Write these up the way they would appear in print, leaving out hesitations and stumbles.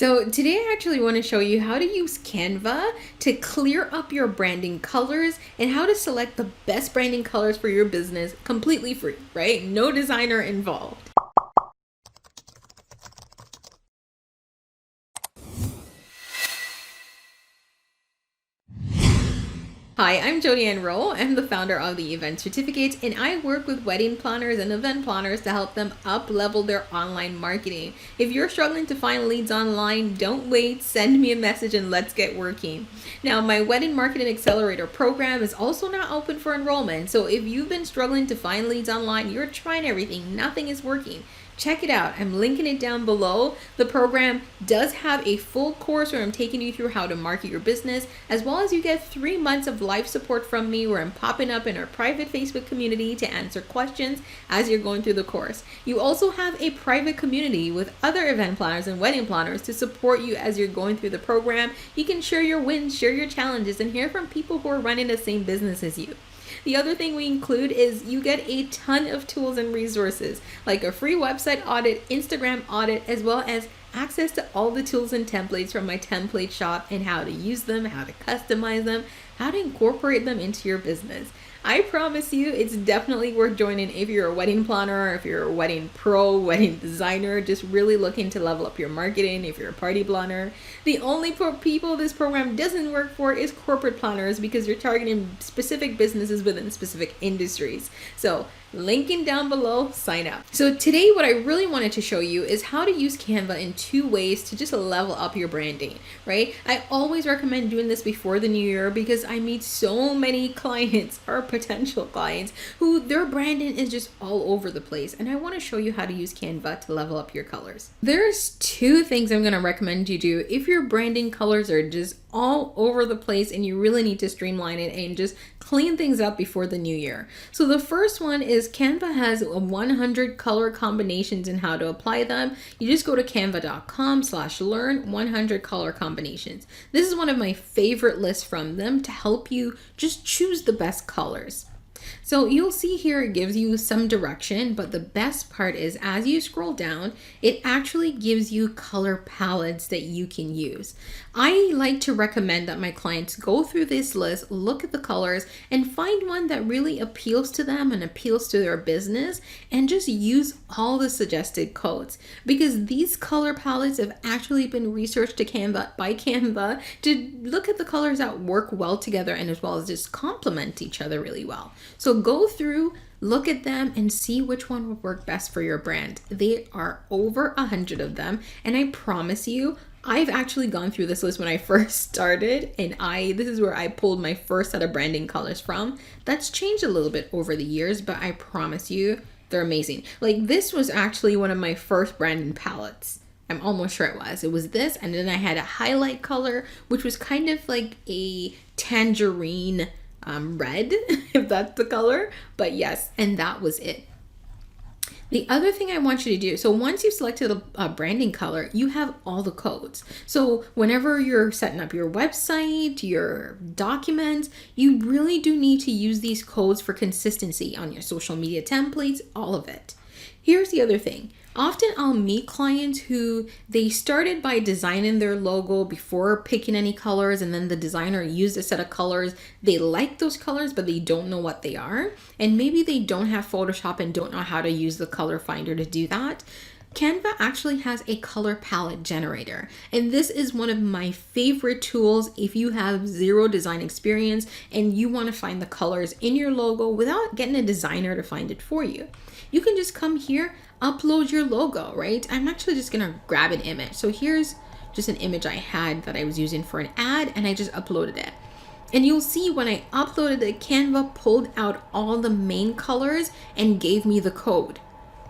So today I actually want to show you how to use Canva to clear up your branding colors and how to select the best branding colors for your business completely free, right? No designer involved. Hi, I'm Jodianne Rowe. I'm the founder of the Event Certificates, and I work with wedding planners and event planners to help them up-level their online marketing. If you're struggling to find leads online, don't wait. Send me a message and let's get working. Now, my Wedding Marketing Accelerator program is also now open for enrollment. So if you've been struggling to find leads online, you're trying everything, nothing is working, check it out. I'm linking it down below. The program does have a full course where I'm taking you through how to market your business, as well as you get 3 months of live support from me where I'm popping up in our private Facebook community to answer questions as you're going through the course. You also have a private community with other event planners and wedding planners to support you as you're going through the program. You can share your wins, share your challenges, and hear from people who are running the same business as you. The other thing we include is you get a ton of tools and resources like a free website audit, Instagram audit, as well as access to all the tools and templates from my template shop and how to use them, how to customize them, how to incorporate them into your business. I promise you it's definitely worth joining if you're a wedding planner, if you're a wedding pro, wedding designer, just really looking to level up your marketing, if you're a party planner. The only people this program doesn't work for is corporate planners because you're targeting specific businesses within specific industries. So linking down below, sign up. So today what I really wanted to show you is how to use Canva in 2 ways to just level up your branding, right? I always recommend doing this before the new year because I meet so many clients or potential clients who their branding is just all over the place, and I want to show you how to use Canva to level up your colors. There's 2 things I'm going to recommend you do if your branding colors are just all over the place and you really need to streamline it and just clean things up before the new year. So the first one is Canva has 100 color combinations and how to apply them. You just go to canva.com/learn 100 color combinations. This is one of my favorite lists from them to help you just choose the best colors. So you'll see here it gives you some direction, but the best part is as you scroll down, it actually gives you color palettes that you can use. I like to recommend that my clients go through this list, look at the colors, and find one that really appeals to them and appeals to their business, and just use all the suggested codes. Because these color palettes have actually been researched by Canva to look at the colors that work well together and as well as just complement each other really well. So go through, look at them, and see which one would work best for your brand. There are over 100 of them, and I promise you, I've actually gone through this list when I first started, and this is where I pulled my first set of branding colors from. That's changed a little bit over the years, but I promise you, they're amazing. Like this was actually one of my first branding palettes. I'm almost sure it was. It was this, and then I had a highlight color, which was kind of like a tangerine red, if that's the color, but yes, and that was it. The other thing I want you to do, so once you've selected a branding color, you have all the codes. So whenever you're setting up your website, your documents, you really do need to use these codes for consistency on your social media templates, all of it. Here's the other thing. Often I'll meet clients who they started by designing their logo before picking any colors, and then the designer used a set of colors. They like those colors, but they don't know what they are. And maybe they don't have Photoshop and don't know how to use the color finder to do that. Canva actually has a color palette generator, and this is one of my favorite tools if you have zero design experience and you want to find the colors in your logo without getting a designer to find it for you. You can just come here, upload your logo, right? I'm actually just gonna grab an image. So here's just an image I had that I was using for an ad, and I just uploaded it. And you'll see when I uploaded it, Canva pulled out all the main colors and gave me the code.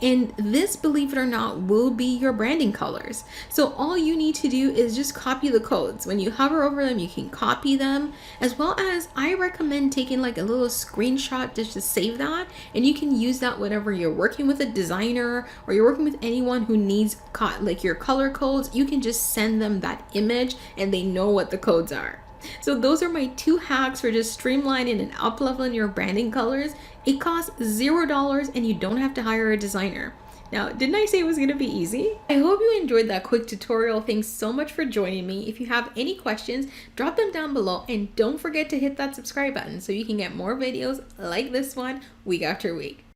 And this, believe it or not, will be your branding colors. So all you need to do is just copy the codes. When you hover over them, you can copy them, as well as I recommend taking like a little screenshot just to save that. And you can use that whenever you're working with a designer or you're working with anyone who needs like your color codes. You can just send them that image and they know what the codes are. So those are my 2 hacks for just streamlining and up-leveling your branding colors. It costs $0 and you don't have to hire a designer. Now, didn't I say it was going to be easy? I hope you enjoyed that quick tutorial. Thanks so much for joining me. If you have any questions, drop them down below, and don't forget to hit that subscribe button so you can get more videos like this one week after week.